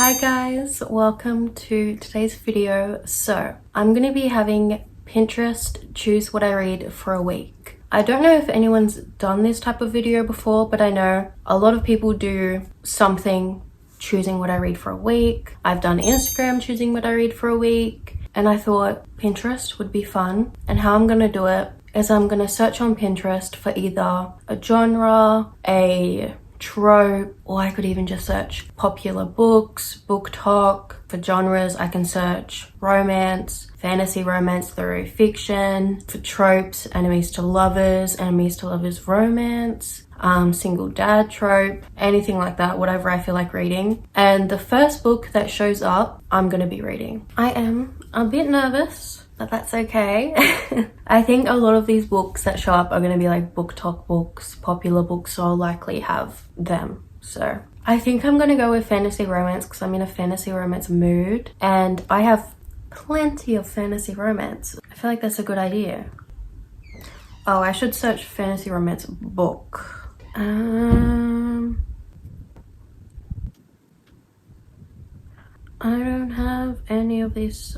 Hi guys, welcome to today's video. So I'm going to be having Pinterest choose what I read for a week. I don't know if anyone's done this type of video before, but I know a lot of people do something choosing what I read for a week. I've done Instagram choosing what I read for a week, and I thought Pinterest would be fun. And how I'm going to do it is I'm going to search on Pinterest for either a genre, a trope, or I could even just search popular books, book talk. For genres, I can search romance, fantasy romance through fiction. For tropes, enemies to lovers romance, single dad trope, anything like that, whatever I feel like reading. And the first book that shows up, I'm gonna be reading. I am a bit nervous, but that's okay. I think a lot of these books that show up are going to be like book talk books, popular books, so I'll likely have them. So I think I'm going to go with fantasy romance because I'm in a fantasy romance mood and I have plenty of fantasy romance. I feel like that's a good idea. Oh, I should search fantasy romance book. I don't have any of these.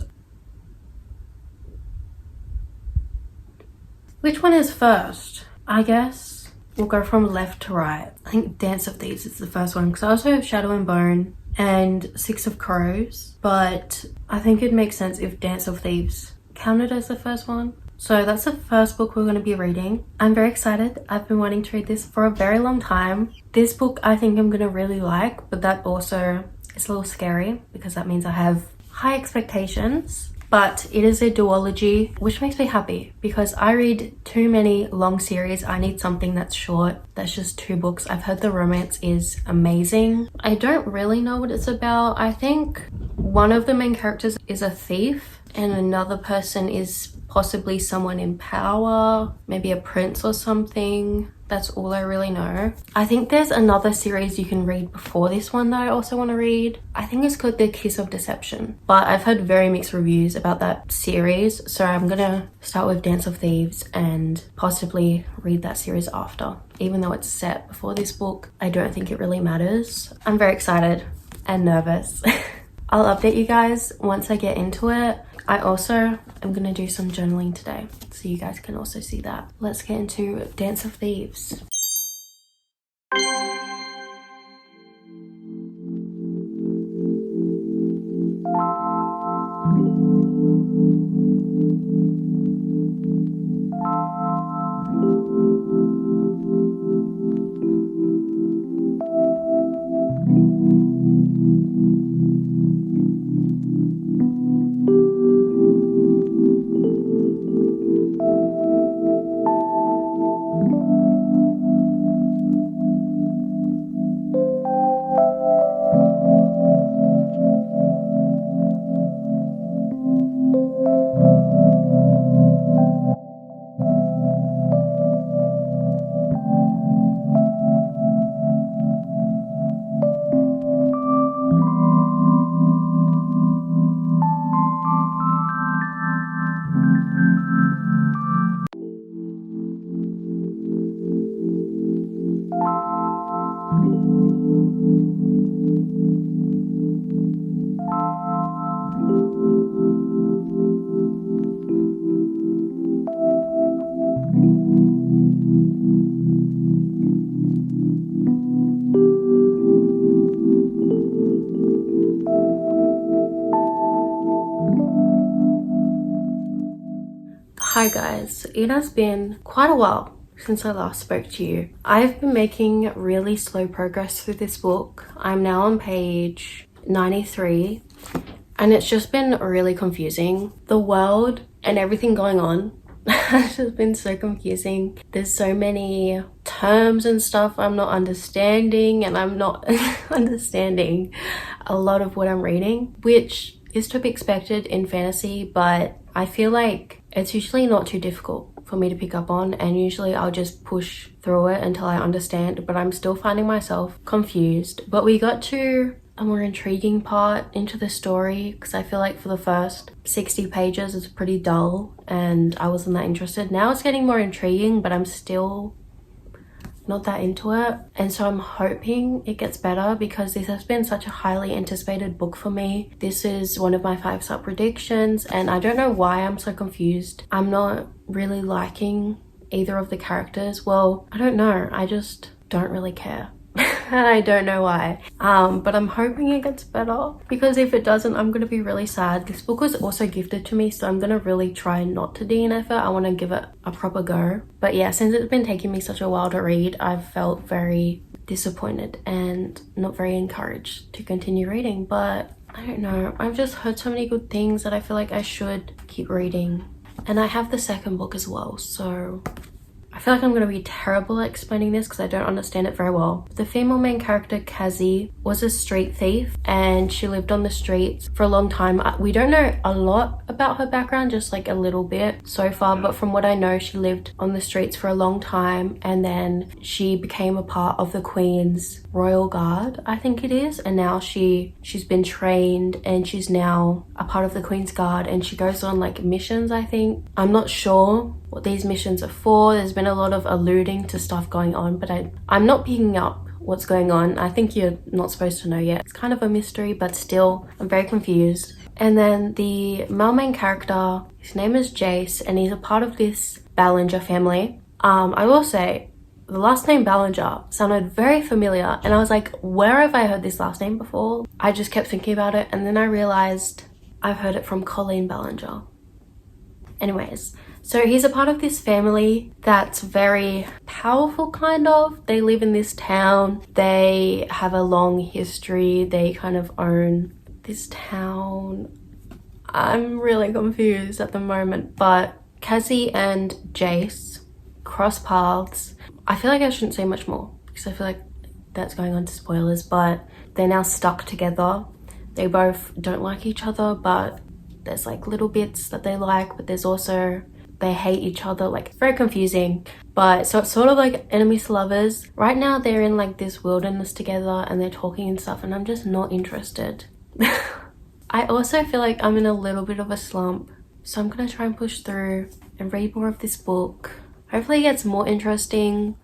Which one is first? I guess we'll go from left to right. I think Dance of Thieves is the first one because I also have Shadow and Bone and Six of Crows, but I think it makes sense if Dance of Thieves counted as the first one. So that's the first book we're going to be reading. I'm very excited. I've been wanting to read this for a very long time. This book I think I'm going to really like, but that also is a little scary because that means I have high expectations. But it is a duology, which makes me happy because I read too many long series. I need something that's short, that's just 2 books. I've heard the romance is amazing. I don't really know what it's about. I think one of the main characters is a thief and another person is possibly someone in power, maybe a prince or something. That's all I really know. I think there's another series you can read before this one that I also want to read. I think it's called The Kiss of Deception, but I've heard very mixed reviews about that series. So I'm gonna start with Dance of Thieves and possibly read that series after. Even though it's set before this book, I don't think it really matters. I'm very excited and nervous. I'll update you guys once I get into it. I also am gonna do some journaling today, so you guys can also see that. Let's get into Dance of Thieves. Hi guys, it has been quite a while since I last spoke to you. I've been making really slow progress through this book. I'm now on page 93 and it's just been really confusing. The world and everything going on has just been so confusing. There's so many terms and stuff I'm not understanding, and I'm not understanding a lot of what I'm reading, which is to be expected in fantasy, but I feel like it's usually not too difficult for me to pick up on, and usually I'll just push through it until I understand, but I'm still finding myself confused. But we got to a more intriguing part into the story because I feel like for the first 60 pages it's pretty dull and I wasn't that interested. Now it's getting more intriguing, but I'm still not that into it, and so I'm hoping it gets better because this has been such a highly anticipated book for me. This is one of my 5-star predictions, and I don't know why I'm so confused. I'm not really liking either of the characters. Well, I don't know, I just don't really care. And I don't know why, but I'm hoping it gets better, because if it doesn't, I'm gonna be really sad. This book was also gifted to me, so I'm gonna really try not to DNF it. I want to give it a proper go. But yeah, since it's been taking me such a while to read, I've felt very disappointed and not very encouraged to continue reading. But I don't know, I've just heard so many good things that I feel like I should keep reading. And I have the second book as well, so I feel like I'm going to be terrible at explaining this because I don't understand it very well. The female main character, Kazi, was a street thief and she lived on the streets for a long time. We don't know a lot about her background, just like a little bit so far, but from what I know, she lived on the streets for a long time, and then she became a part of the Queen's Royal Guard, I think it is, and now she's been trained and she's now a part of the Queen's Guard, and she goes on like missions, I think. I'm not sure what these missions are for. There's been a lot of alluding to stuff going on, but I'm not picking up what's going on. I think you're not supposed to know yet. It's kind of a mystery, but still, I'm very confused. And then the male main character, his name is Jace, and he's a part of this Ballinger family. I will say, the last name Ballinger sounded very familiar, and I was like, where have I heard this last name before? I just kept thinking about it, and then I realized I've heard it from Colleen Ballinger. Anyways, so he's a part of this family that's very powerful, kind of. They live in this town. They have a long history. They kind of own this town. I'm really confused at the moment, but Kazi and Jace cross paths. I feel like I shouldn't say much more because I feel like that's going on to spoilers, but they're now stuck together. They both don't like each other, but there's like little bits that they like, but there's also they hate each other. Like, very confusing. But so it's sort of like enemies to lovers. Right now they're in like this wilderness together and they're talking and stuff, and I'm just not interested. I also feel like I'm in a little bit of a slump, so I'm gonna try and push through and read more of this book. Hopefully it gets more interesting.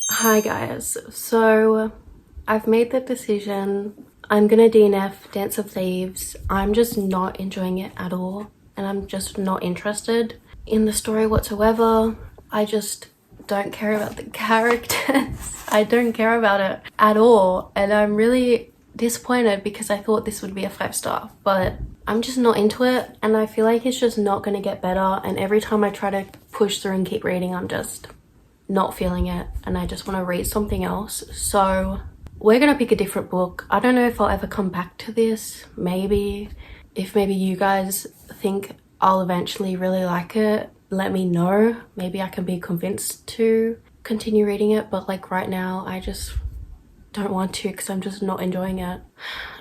Hi guys, so I've made the decision. I'm gonna DNF Dance of Thieves. I'm just not enjoying it at all, and I'm just not interested in the story whatsoever. I just don't care about the characters. I don't care about it at all, and I'm really disappointed because I thought this would be a 5-star, but I'm just not into it, and I feel like it's just not gonna get better, and every time I try to push through and keep reading, I'm just not feeling it, and I just want to read something else. So we're gonna pick a different book. I don't know if I'll ever come back to this. Maybe. If maybe you guys think I'll eventually really like it, let me know. Maybe I can be convinced to continue reading it, but like right now I just don't want to because I'm just not enjoying it.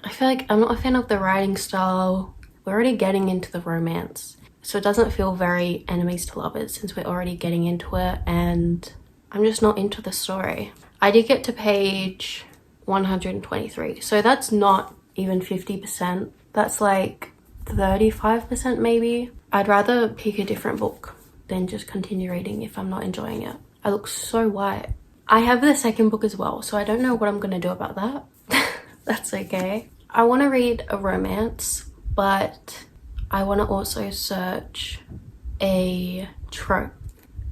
I feel like I'm not a fan of the writing style. We're already getting into the romance, so it doesn't feel very enemies to lovers since we're already getting into it, and I'm just not into the story. I did get to page 123, so that's not even 50%. That's like 35% maybe. I'd rather pick a different book than just continue reading if I'm not enjoying it. I look so white. I have the second book as well, so I don't know what I'm gonna do about that. That's okay. I want to read a romance, but I want to also search a trope,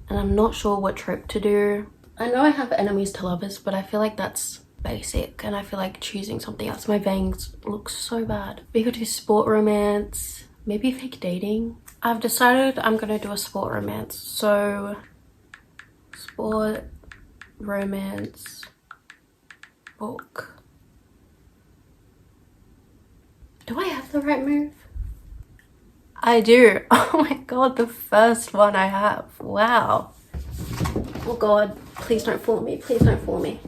and I'm not sure what trope to do. I know I have enemies to lovers, but I feel like that's basic, and I feel like choosing something else. My veins look so bad. We could do sport romance, maybe fake dating. I've decided I'm gonna do a sport romance. So sport romance book. Do I have The Right Move? I do. Oh my god, the first one I have. Wow. Oh god, please don't fool me. Please don't fool me.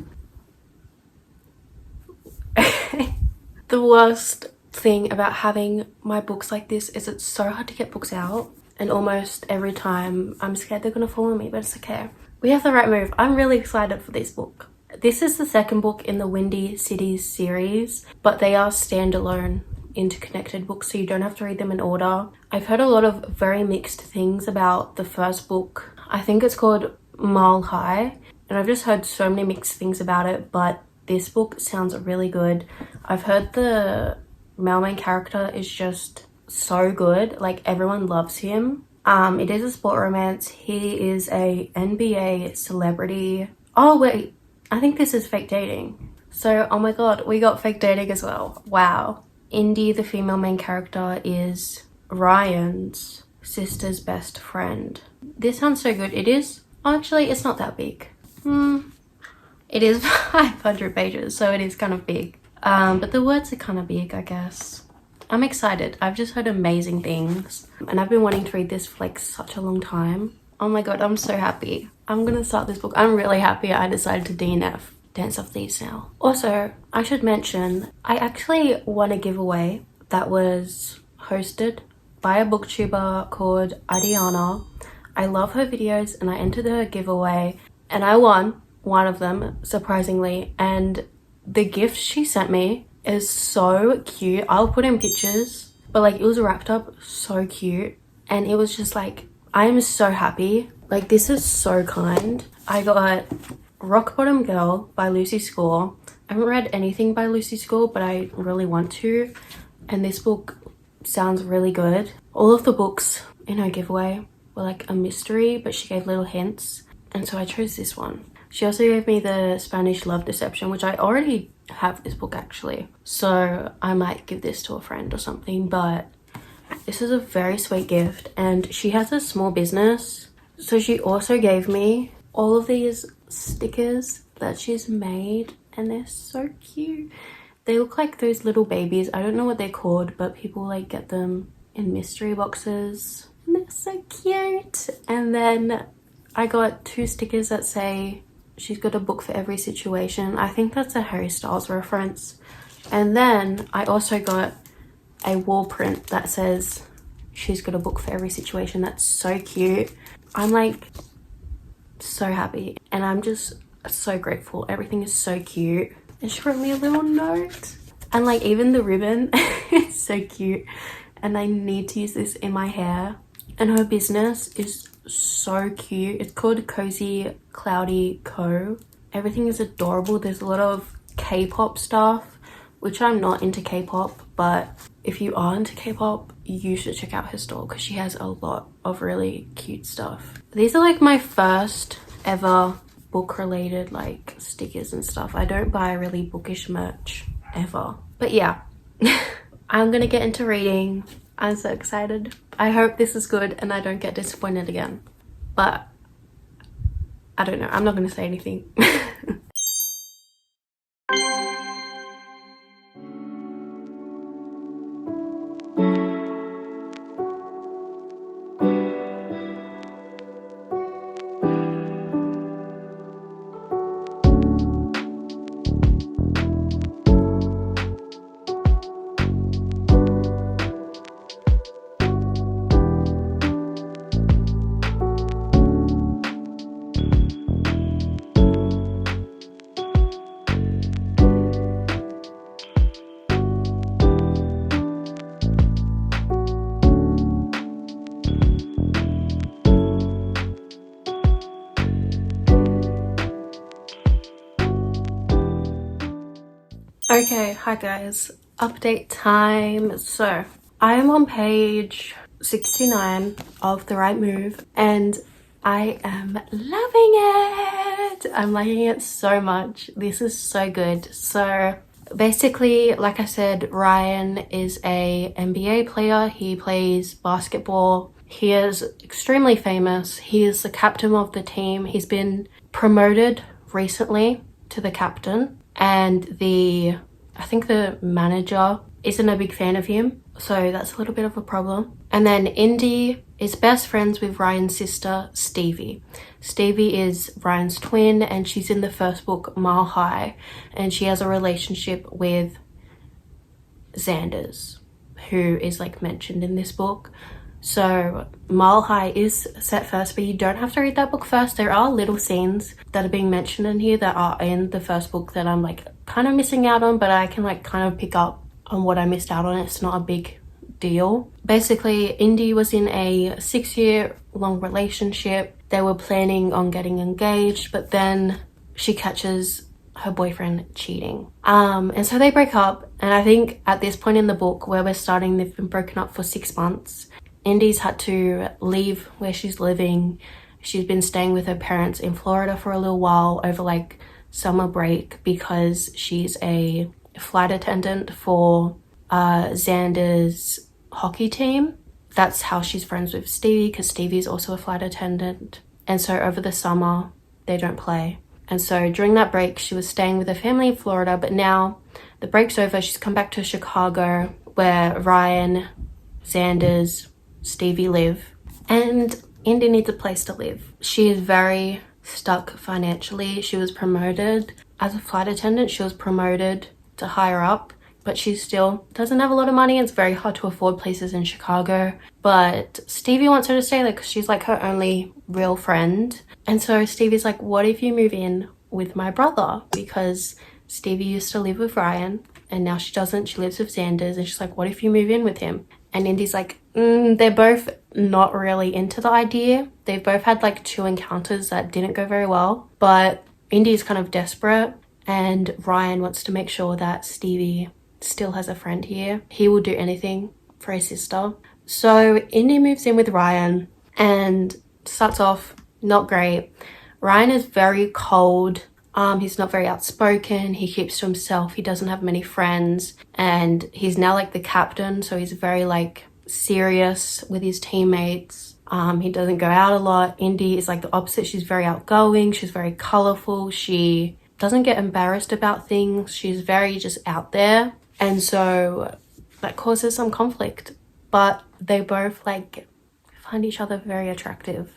The worst thing about having my books like this is it's so hard to get books out, and almost every time I'm scared they're gonna follow me, but it's okay. We have The Right Move. I'm really excited for this book. This is the second book in the Windy Cities series, but they are standalone interconnected books, so you don't have to read them in order. I've heard a lot of very mixed things about the first book. I think it's called Mile High, and I've just heard so many mixed things about it, but this book sounds really good. I've heard the male main character is just so good, like everyone loves him. It is a sport romance. He is a NBA celebrity. Oh wait, I think this is fake dating. So, oh my god, we got fake dating as well. Wow. Indy, the female main character, is Ryan's sister's best friend. This sounds so good. It is, actually, it's not that big. It is 500 pages, so it is kind of big. But the words are kind of big, I guess. I'm excited. I've just heard amazing things, and I've been wanting to read this for like such a long time. Oh my god, I'm so happy. I'm gonna start this book. I'm really happy I decided to DNF Dance of Thieves now. Also, I should mention, I actually won a giveaway that was hosted by a booktuber called Adiana. I love her videos, and I entered her giveaway and I won one of them, surprisingly, and the gift she sent me is so cute. I'll put in pictures, but like it was wrapped up so cute, and it was just like, I am so happy. Like, this is so kind. I got Rock Bottom Girl by Lucy Score. I haven't read anything by Lucy Score, but I really want to, and this book sounds really good. All of the books in her giveaway were like a mystery, but she gave little hints, and so I chose this one. She also gave me the Spanish Love Deception, which I already have this book actually, so I might give this to a friend or something, but this is a very sweet gift. And she has a small business, so she also gave me all of these stickers that she's made, and they're so cute. They look like those little babies. I don't know what they're called, but people like get them in mystery boxes, and they're so cute. And then I got 2 stickers that say she's got a book for every situation. I think that's a Harry Styles reference. And then I also got a wall print that says she's got a book for every situation. That's so cute. I'm like so happy, and I'm just so grateful. Everything is so cute. And she wrote me a little note, and like even the ribbon is so cute, and I need to use this in my hair. And her business is so cute. It's called Cozy Cloudy Co. Everything is adorable. There's a lot of K-pop stuff, which I'm not into K-pop, but if you are into K-pop, you should check out her store because she has a lot of really cute stuff. These are like my first ever book related like stickers and stuff. I don't buy really bookish merch ever, but yeah. I'm gonna get into reading. I'm so excited. I hope this is good and I don't get disappointed again, but I don't know. I'm not gonna say anything. Okay, hi guys, update time. So I am on page 69 of The Right Move, and I am loving it. I'm liking it so much. This is so good. So basically, like I said, Ryan is a NBA player. He plays basketball. He is extremely famous. He is the captain of the team. He's been promoted recently to the captain, and I think the manager isn't a big fan of him, so that's a little bit of a problem. And then Indy is best friends with Ryan's sister, Stevie. Stevie is Ryan's twin, and she's in the first book, Mile High, and she has a relationship with Xanders, who is like mentioned in this book. So Mile High is set first, but you don't have to read that book first. There are little scenes that are being mentioned in here that are in the first book that I'm like kind of missing out on, but I can like kind of pick up on what I missed out on. It's not a big deal. Basically, Indy was in a 6-year long relationship. They were planning on getting engaged, but then she catches her boyfriend cheating. And so they break up, and I think at this point in the book where we're starting, they've been broken up for 6 months. Indy's had to leave where she's living. She's been staying with her parents in Florida for a little while over like summer break because she's a flight attendant for Xander's hockey team. That's how she's friends with Stevie, because Stevie's also a flight attendant. And so over the summer, they don't play. And so during that break, she was staying with her family in Florida, but now the break's over. She's come back to Chicago where Ryan, Xanders, Stevie live, and Indy needs a place to live. She is very stuck financially. She was promoted as a flight attendant. She was promoted to higher up, but she still doesn't have a lot of money. It's very hard to afford places in Chicago. But Stevie wants her to stay there because she's like her only real friend. And so Stevie's like, what if you move in with my brother? Because Stevie used to live with Ryan and now she doesn't. She lives with Xanders, and she's like, what if you move in with him? And Indy's like, they're both not really into the idea. They've both had like 2 encounters that didn't go very well, but Indy's kind of desperate, and Ryan wants to make sure that Stevie still has a friend here. He will do anything for his sister. So Indy moves in with Ryan and starts off not great. Ryan is very cold. He's not very outspoken. He keeps to himself. He doesn't have many friends, and he's now like the captain, so he's very like serious with his teammates. He doesn't go out a lot. Indy is like the opposite. She's very outgoing. She's very colorful. She doesn't get embarrassed about things. She's very just out there, and so that causes some conflict, but they both like find each other very attractive,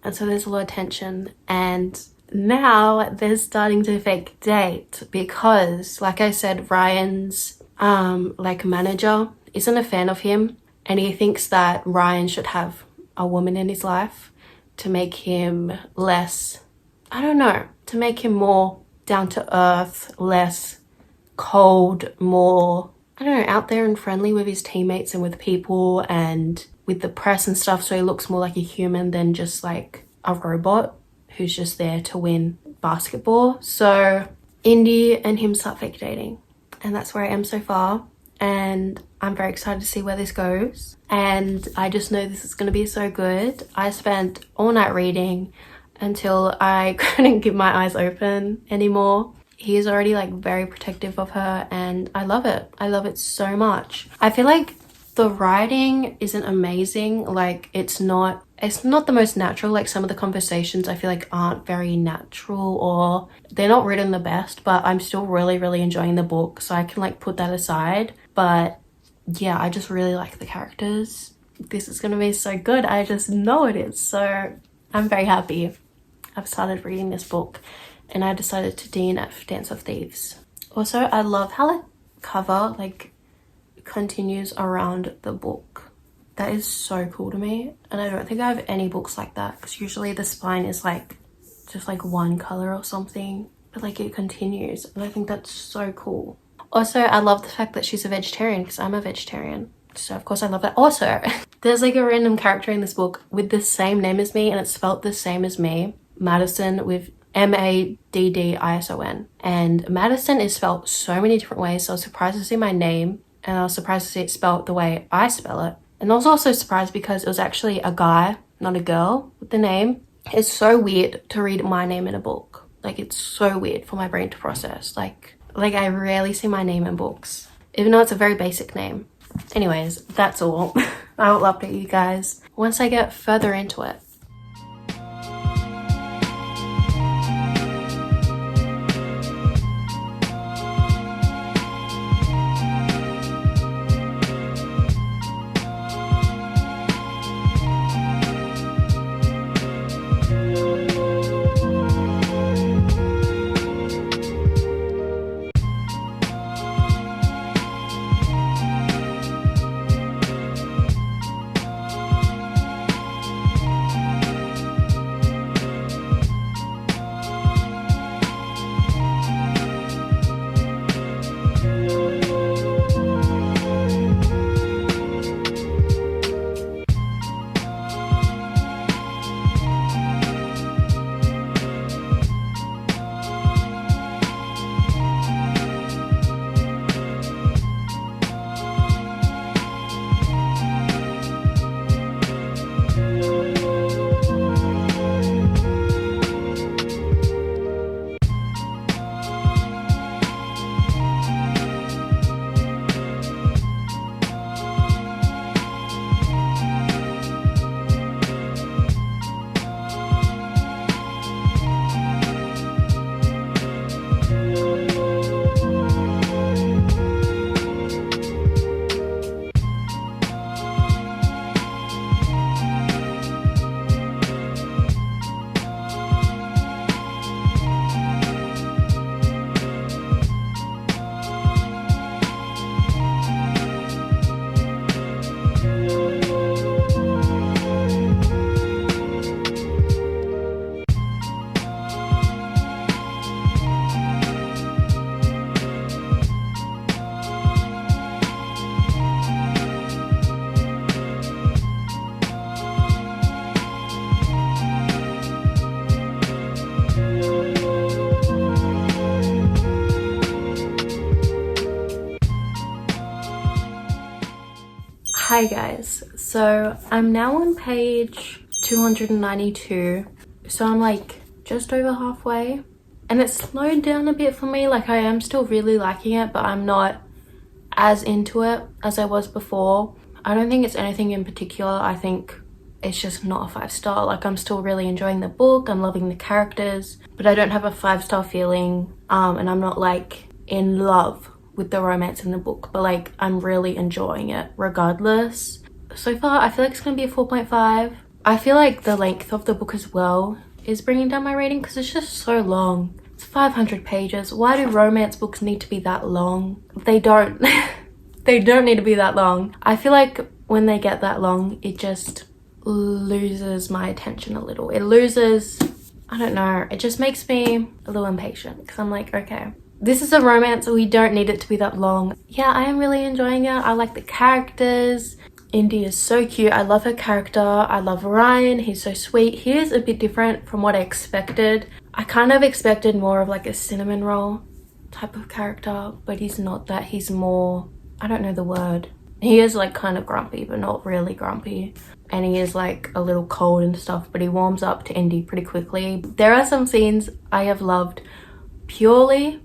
and so there's a lot of tension. And now they're starting to fake date because, like I said, Ryan's like manager isn't a fan of him, and he thinks that Ryan should have a woman in his life to make him less, I don't know, to make him more down to earth, less cold, more, I don't know, out there and friendly with his teammates and with people and with the press and stuff, so he looks more like a human than just like a robot who's just there to win basketball. So Indy and him start fake dating, and that's where I am so far, and I'm very excited to see where this goes, and I just know this is going to be so good. I spent all night reading until I couldn't keep my eyes open anymore. He is already like very protective of her, and I love it. I love it so much. I feel like the writing isn't amazing. Like it's not the most natural. Like some of the conversations I feel like aren't very natural, or they're not written the best, but I'm still really enjoying the book, so I can like put that aside. But yeah, I just really like the characters. This is gonna be so good. I just know it is. So I'm very happy I've started reading this book, and I decided to DNF Dance of Thieves. Also, I love how the cover like continues around the book. That is so cool to me, and I don't think I have any books like that, because usually the spine is like just like one color or something, but like it continues, and I think that's so cool. Also, I love the fact that she's a vegetarian, because I'm a vegetarian, so of course I love that. Also, there's like a random character in this book with the same name as me, and it's spelled the same as me, Madison, with Maddison, and Madison is spelled so many different ways, so I was surprised to see my name, and I was surprised to see it spelled the way I spell it. And I was also surprised because it was actually a guy, not a girl, with the name. It's so weird to read my name in a book. Like, it's so weird for my brain to process. Like I rarely see my name in books, even though it's a very basic name. Anyways, that's all. I will update you guys once I get further into it. Hi guys, so I'm now on page 292, so I'm like just over halfway, and it's slowed down a bit for me. Like I am still really liking it, but I'm not as into it as I was before. I don't think it's anything in particular. I think it's just not a 5-star. Like I'm still really enjoying the book, I'm loving the characters, but I don't have a 5-star feeling, and I'm not like in love with the romance in the book, but like I'm really enjoying it regardless. So far I feel like it's gonna be a 4.5. I feel like the length of the book as well is bringing down my rating because it's just so long. It's 500 pages. Why do romance books need to be that long? They don't. They don't need to be that long. I feel like when they get that long, it just loses my attention a little. It loses, I don't know, it just makes me a little impatient because I'm like, okay, this is a romance, we don't need it to be that long. Yeah, I am really enjoying it. I like the characters. Indy is so cute. I love her character. I love Ryan. He's so sweet. He is a bit different from what I expected. I kind of expected more of like a cinnamon roll type of character, but he's not that. He's more, I don't know the word. He is like kind of grumpy, but not really grumpy. And he is like a little cold and stuff, but he warms up to Indy pretty quickly. There are some scenes I have loved purely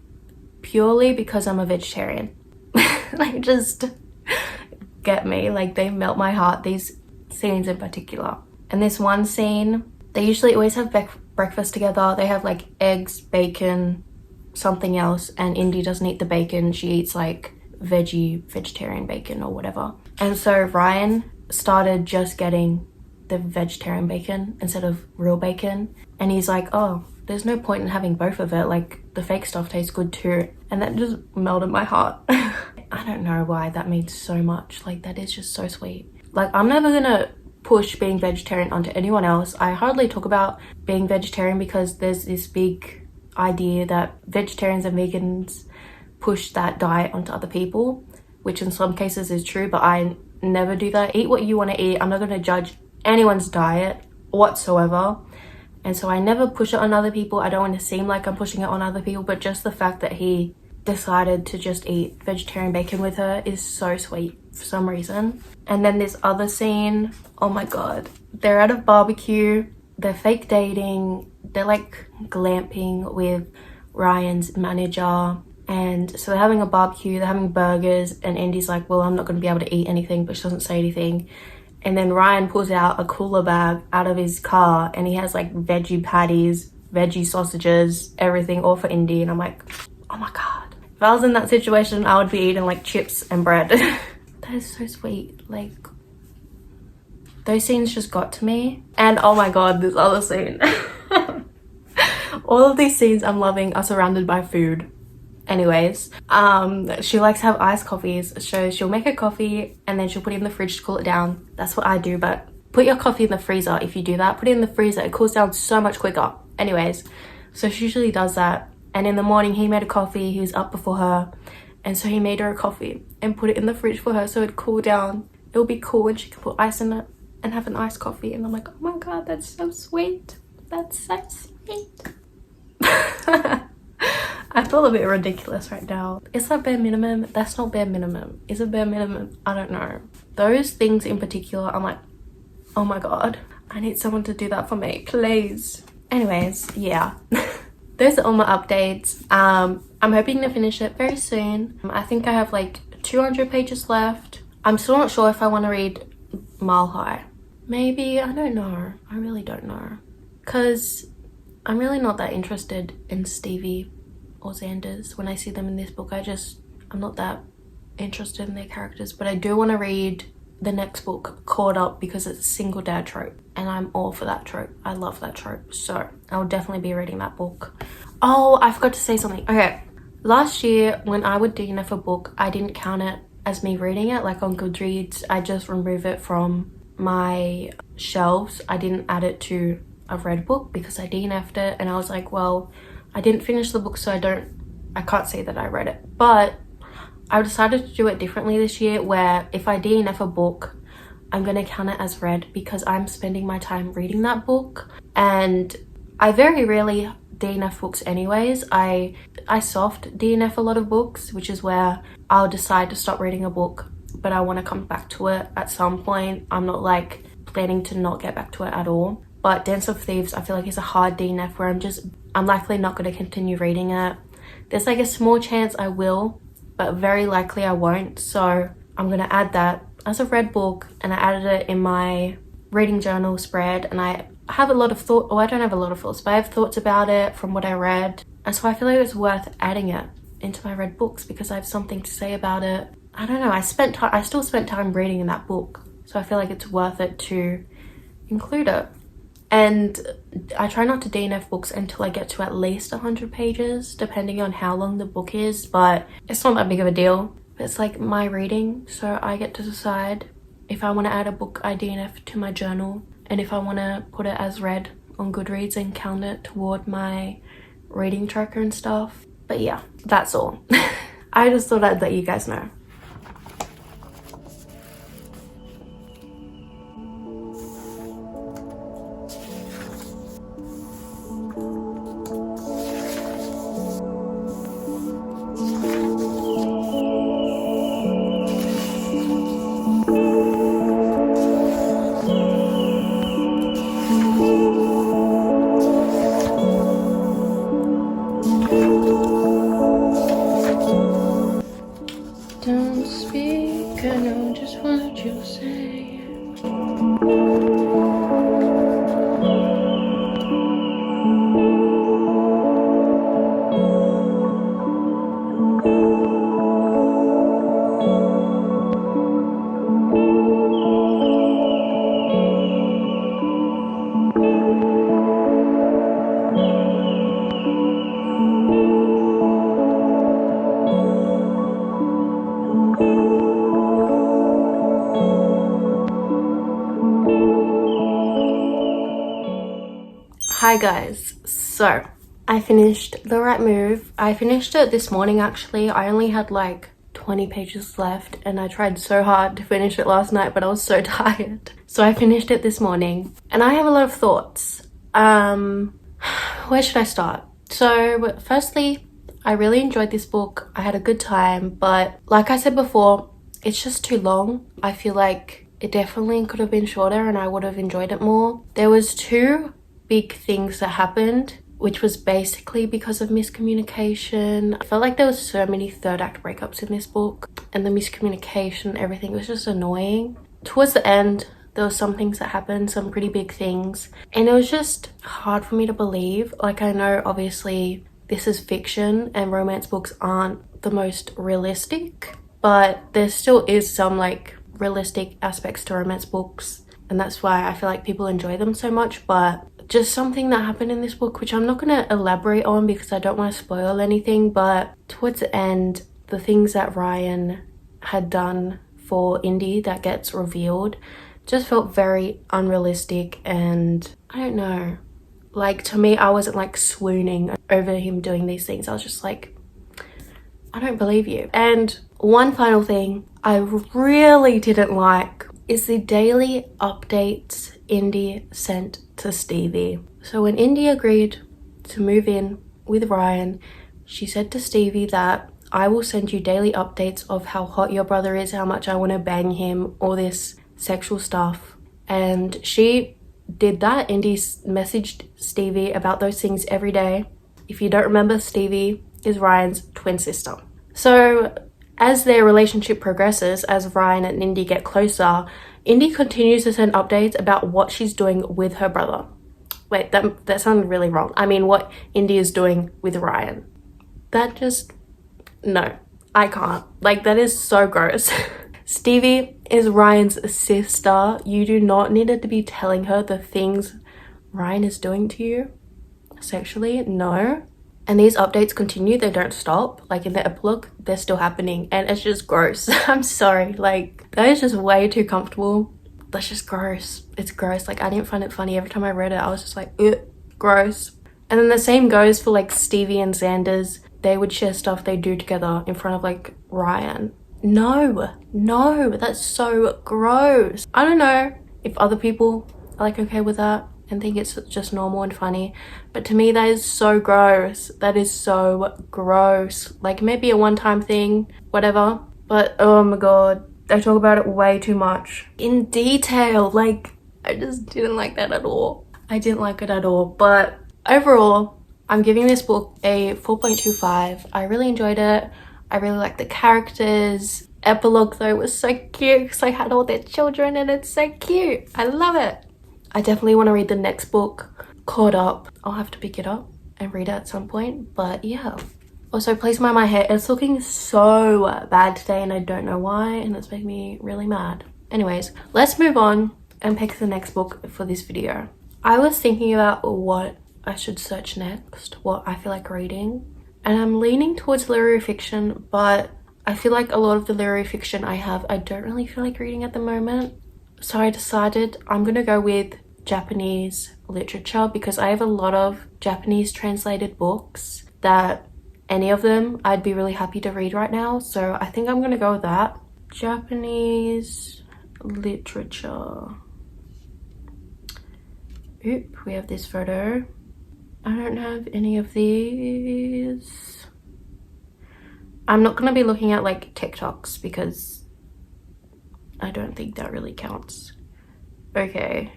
because I'm a vegetarian. Like just get me, like they melt my heart, these scenes in particular. And this one scene, they usually always have breakfast together. They have like eggs, bacon, something else, and Indy doesn't eat the bacon. She eats like vegetarian bacon or whatever. And so Ryan started just getting the vegetarian bacon instead of real bacon, and he's like, oh, there's no point in having both of it, like the fake stuff tastes good too. And that just melted my heart. I don't know why that means so much. Like that is just so sweet. Like I'm never gonna push being vegetarian onto anyone else. I hardly talk about being vegetarian because there's this big idea that vegetarians and vegans push that diet onto other people, which in some cases is true, but I never do that. Eat what you want to eat. I'm not going to judge anyone's diet whatsoever, and so I never push it on other people. I don't want to seem like I'm pushing it on other people, but just the fact that he decided to just eat vegetarian bacon with her is so sweet for some reason. And then this other scene, oh my god, they're at a barbecue, they're fake dating, they're like glamping with Ryan's manager. And so they're having a barbecue, they're having burgers, and Indy's like, well, I'm not going to be able to eat anything, but she doesn't say anything. And then Ryan pulls out a cooler bag out of his car, and he has like veggie patties, veggie sausages, everything, all for Indy. And I'm like, oh my god. If I was in that situation, I would be eating like chips and bread. That is so sweet. Like, those scenes just got to me. And oh my god, this other scene. All of these scenes I'm loving are surrounded by food. Anyways, she likes to have iced coffees, so she'll make a coffee and then she'll put it in the fridge to cool it down. That's what I do, but put your coffee in the freezer. If you do that, put it in the freezer, it cools down so much quicker. Anyways, so she usually does that, and in the morning he made a coffee. He was up before her, and so he made her a coffee and put it in the fridge for her so it'd cool down. It'll be cool and she could put ice in it and have an iced coffee. And I'm like, oh my god, that's so sweet. That's so sweet. I feel a bit ridiculous right now. Is that bare minimum? That's not bare minimum. Is it bare minimum? I don't know. Those things in particular, I'm like, oh my god, I need someone to do that for me, please. Anyways, yeah. Those are all my updates. I'm hoping to finish it very soon. I think I have like 200 pages left. I'm still not sure if I want to read Mile High. Maybe, I don't know. I really don't know. Because I'm really not that interested in Stevie or Xander's. When I see them in this book, I'm not that interested in their characters. But I do want to read the next book, Caught Up, because it's a single dad trope, and I'm all for that trope. I love that trope, so I'll definitely be reading that book. Oh, I forgot to say something. Okay, last year when I would DNF a book, I didn't count it as me reading it. Like on Goodreads, I just remove it from my shelves. I didn't add it to a read book because I DNF'd it, and I was like, well, I didn't finish the book, so I can't say that I read it. But I've decided to do it differently this year, where if I DNF a book, I'm gonna count it as read because I'm spending my time reading that book. And I very rarely DNF books anyways. I soft DNF a lot of books, which is where I'll decide to stop reading a book but I want to come back to it at some point. I'm not like planning to not get back to it at all. But Dance of Thieves, I feel like is a hard DNF where I'm likely not going to continue reading it. There's like a small chance I will, but very likely I won't. So I'm going to add that as a read book, and I added it in my reading journal spread, and I have a lot of thought, or I don't have a lot of thoughts, but I have thoughts about it from what I read. And so I feel like it's worth adding it into my read books because I have something to say about it. I don't know, I still spent time reading in that book. So I feel like it's worth it to include it. And I try not to DNF books until I get to at least 100 pages, depending on how long the book is, but it's not that big of a deal. It's like my reading, so I get to decide if I want to add a book I DNF to my journal, and if I want to put it as read on Goodreads and count it toward my reading tracker and stuff. But yeah, that's all. I just thought I'd let you guys know. Don't speak, I know just what you'll say. Hi guys, so I finished The Right Move. I finished it this morning actually. I only had like 20 pages left and I tried so hard to finish it last night, but I was so tired. So I finished it this morning and I have a lot of thoughts. Where should I start? So firstly, I really enjoyed this book. I had a good time, but like I said before, it's just too long. I feel like it definitely could have been shorter and I would have enjoyed it more. There was two big things that happened, which was basically because of miscommunication. I felt like there was so many third act breakups in this book, and the miscommunication, everything was just annoying. Towards the end, there was some things that happened, some pretty big things, and it was just hard for me to believe. Like, I know obviously this is fiction and romance books aren't the most realistic, but there still is some like realistic aspects to romance books, and that's why I feel like people enjoy them so much. But just something that happened in this book, which I'm not going to elaborate on because I don't want to spoil anything, but towards the end, the things that Ryan had done for Indy that gets revealed just felt very unrealistic. And I don't know, like, to me, I wasn't like swooning over him doing these things. I was just like, I don't believe you. And one final thing I really didn't like is the daily updates Indy sent to Stevie. So when Indy agreed to move in with Ryan, she said to Stevie that I will send you daily updates of how hot your brother is, how much I want to bang him, all this sexual stuff. And she did that. Indy messaged Stevie about those things every day. If you don't remember, Stevie is Ryan's twin sister. So as their relationship progresses, as Ryan and Indy get closer, Indy continues to send updates about what she's doing with her brother. Wait, that sounded really wrong. I mean, what Indy is doing with Ryan. That just, no, I can't. Like, that is so gross. Stevie is Ryan's sister. You do not need to be telling her the things Ryan is doing to you sexually. No. And these updates continue, they don't stop. Like, in the epilogue, they're still happening, and it's just gross. I'm sorry, like, that is just way too comfortable. That's just gross. It's gross. Like, I didn't find it funny. Every time I read it, I was just like, ugh, gross. And then the same goes for like Stevie and Xander's. They would share stuff they do together in front of like Ryan. No, that's so gross. I don't know if other people are like okay with that and think it's just normal and funny, but to me that is so gross. That is so gross. Like, maybe a one-time thing, whatever, but oh my god, They talk about it way too much in detail. Like, I just didn't like that at all. I didn't like it at all. But overall, I'm giving this book a 4.25. I really enjoyed it. I really liked the characters. Epilogue though was so cute because I had all their children and it's so cute. I love it. I definitely want to read the next book, Caught Up. I'll have to pick it up and read it at some point. But yeah. Also, please mind my hair. It's looking so bad today and I don't know why, and it's making me really mad. Anyways, let's move on and pick the next book for this video. I was thinking about what I should search next, what I feel like reading, and I'm leaning towards literary fiction, but I feel like a lot of the literary fiction I have, I don't really feel like reading at the moment. So I decided I'm gonna go with Japanese literature because I have a lot of Japanese translated books that any of them I'd be really happy to read right now. So I think I'm gonna go with that. Japanese literature. Oop, we have this photo. I don't have any of these. I'm not gonna be looking at like TikToks because I don't think that really counts. Okay.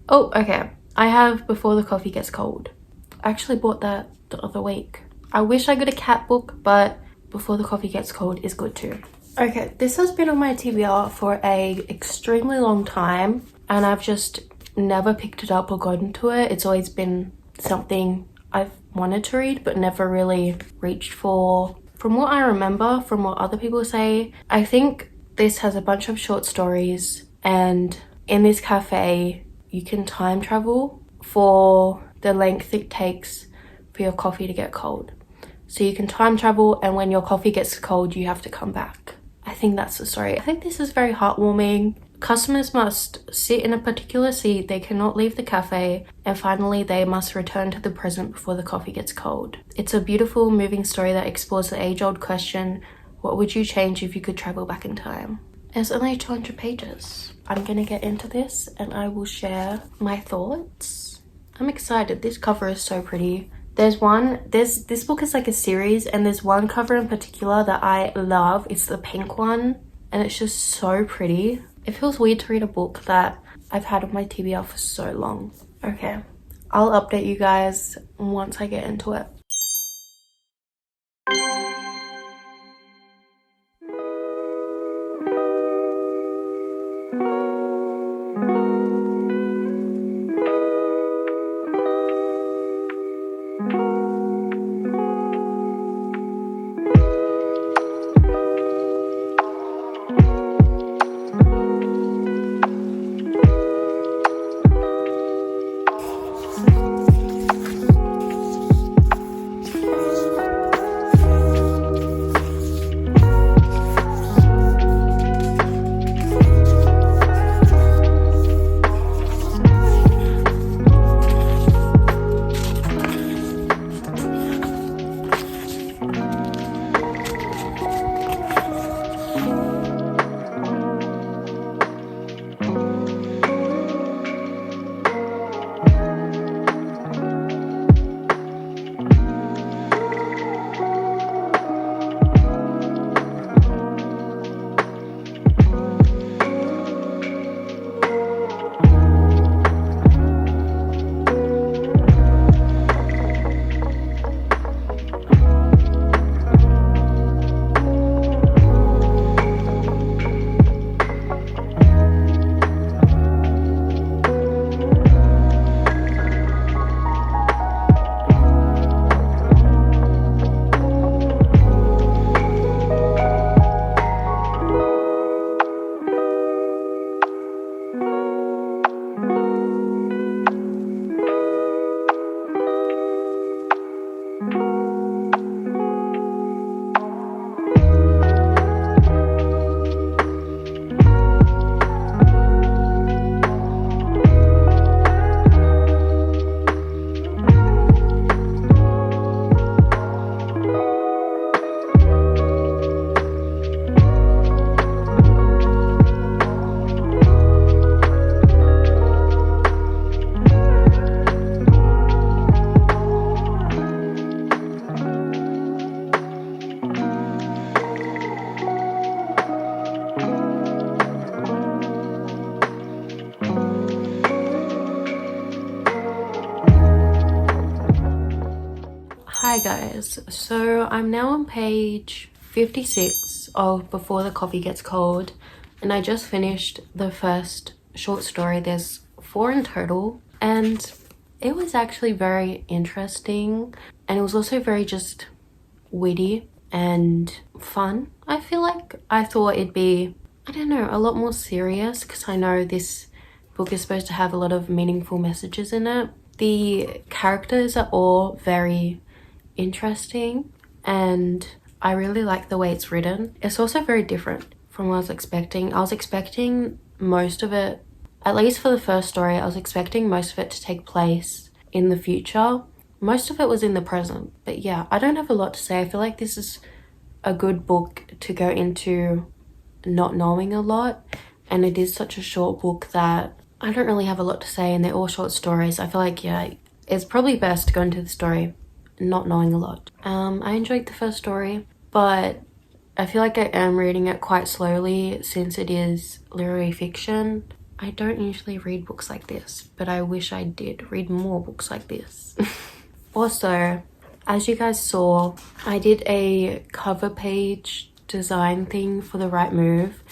Oh, okay. I have Before the Coffee Gets Cold. I actually bought that the other week. I wish I got a cat book, but Before the Coffee Gets Cold is good too. Okay, this has been on my TBR for a extremely long time and I've just never picked it up or gotten to it. It's always been something I've wanted to read but never really reached for. From what I remember, from what other people say, I think this has a bunch of short stories and in this cafe you can time travel for the length it takes for your coffee to get cold. So you can time travel and when your coffee gets cold you have to come back. I think that's the story. I think this is very heartwarming. Customers must sit in a particular seat, they cannot leave the cafe, and finally they must return to the present before the coffee gets cold. It's a beautiful, moving story that explores the age-old question, what would you change if you could travel back in time? It's only 200 pages. I'm gonna get into this and I will share my thoughts. I'm excited. This cover is so pretty. This book is like a series and there's one cover in particular that I love. It's the pink one and it's just so pretty. It feels weird to read a book that I've had on my TBR for so long. Okay, I'll update you guys once I get into it. guys, so I'm now on page 56 of Before the Coffee Gets Cold, and I just finished the first short story. There's 4 in total, and it was actually very interesting, and it was also very just witty and fun. I feel like I thought it'd be, I don't know, a lot more serious, because I know this book is supposed to have a lot of meaningful messages in it. The characters are all very interesting, and I really like the way it's written. It's also very different from what I was expecting. I was expecting most of it, at least for the first story, I was expecting most of it to take place in the future. Most of it was in the present. But yeah, I don't have a lot to say. I feel like this is a good book to go into not knowing a lot, and it is such a short book that I don't really have a lot to say, and they're all short stories. I feel like, yeah, it's probably best to go into the story not knowing a lot. I enjoyed the first story, but I feel like I am reading it quite slowly since it is literary fiction. I don't usually read books like this, but I wish I did read more books like this. Also, as you guys saw, I did a cover page design thing for the Right Move,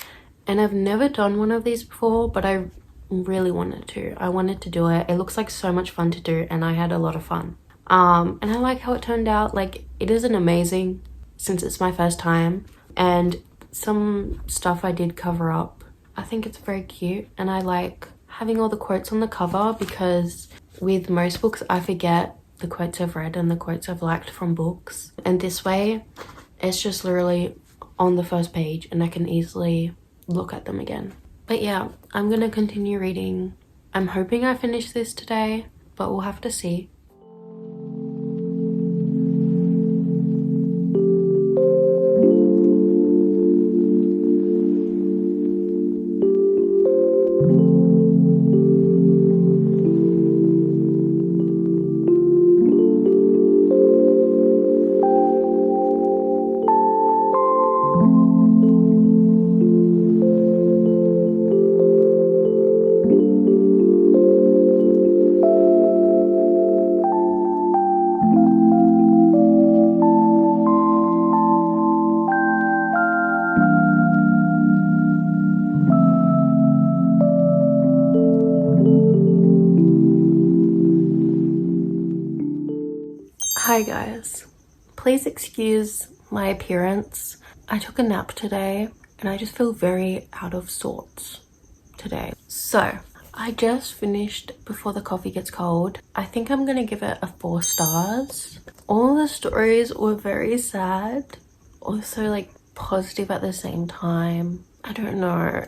and I've never done one of these before, but I really wanted to. I wanted to do it. It looks like so much fun to do, and I had a lot of fun. And I like how it turned out. Like, it isn't amazing since it's my first time, and some stuff I did cover up. I think it's very cute, and I like having all the quotes on the cover, because with most books I forget the quotes I've read and the quotes I've liked from books, and this way it's just literally on the first page and I can easily look at them again. But yeah, I'm gonna continue reading. I'm hoping I finish this today, but we'll have to see. Hi guys, please excuse my appearance. I took a nap today and I just feel very out of sorts today. So I just finished Before the Coffee Gets Cold. I think I'm gonna give it a 4 stars. All the stories were very sad, also like positive at the same time. I don't know.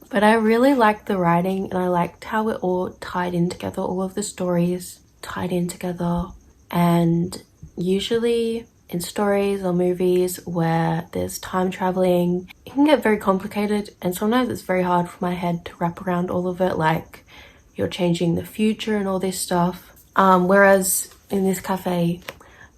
But I really liked the writing, and I liked how it all tied in together, all of the stories tied in together. And usually in stories or movies where there's time traveling, it can get very complicated, and sometimes it's very hard for my head to wrap around all of it, like you're changing the future and all this stuff. Whereas in this cafe,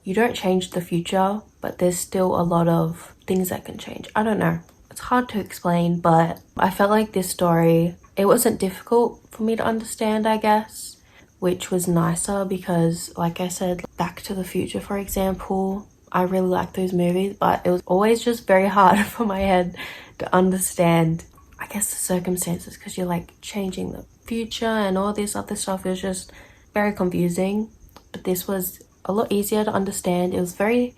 you don't change the future, but there's still a lot of things that can change. I don't know. It's hard to explain, but I felt like this story, it wasn't difficult for me to understand, I guess, which was nicer, because like I said, Back to the Future, for example, I really like those movies, but it was always just very hard for my head to understand, I guess, the circumstances, because you're like changing the future and all this other stuff. It was just very confusing, but this was a lot easier to understand. It was very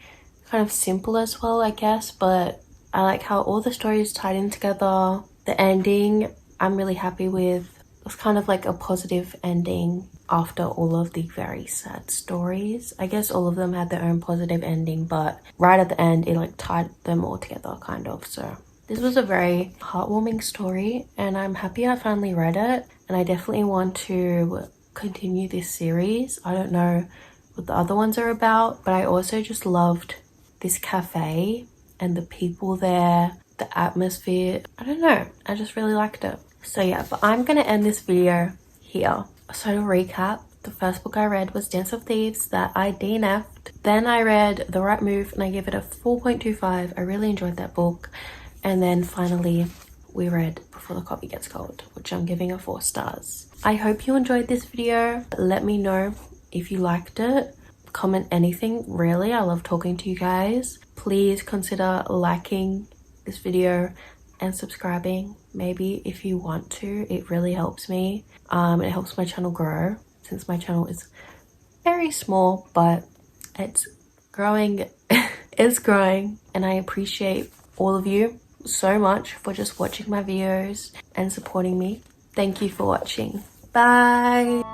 kind of simple as well, I guess, but I like how all the stories tied in together. The ending, I'm really happy with. It was kind of like a positive ending after all of the very sad stories. I guess all of them had their own positive ending, but right at the end, it like tied them all together, kind of. So this was a very heartwarming story, and I'm happy I finally read it, and I definitely want to continue this series. I don't know what the other ones are about, but I also just loved this cafe and the people there, the atmosphere. I don't know, I just really liked it. So yeah, but I'm gonna end this video here. So to recap, the first book I read was Dance of Thieves that I DNF'd. Then I read The Right Move and I gave it a 4.25. I really enjoyed that book. And then finally we read Before the Coffee Gets Cold, which I'm giving a 4 stars. I hope you enjoyed this video. Let me know if you liked it. comment anything, really. I love talking to you guys. Please consider liking this video and subscribing, maybe, if you want to. It really helps me. It helps my channel grow, since my channel is very small, but it's growing. It's growing, and I appreciate all of you so much for just watching my videos and supporting me. Thank you for watching. Bye.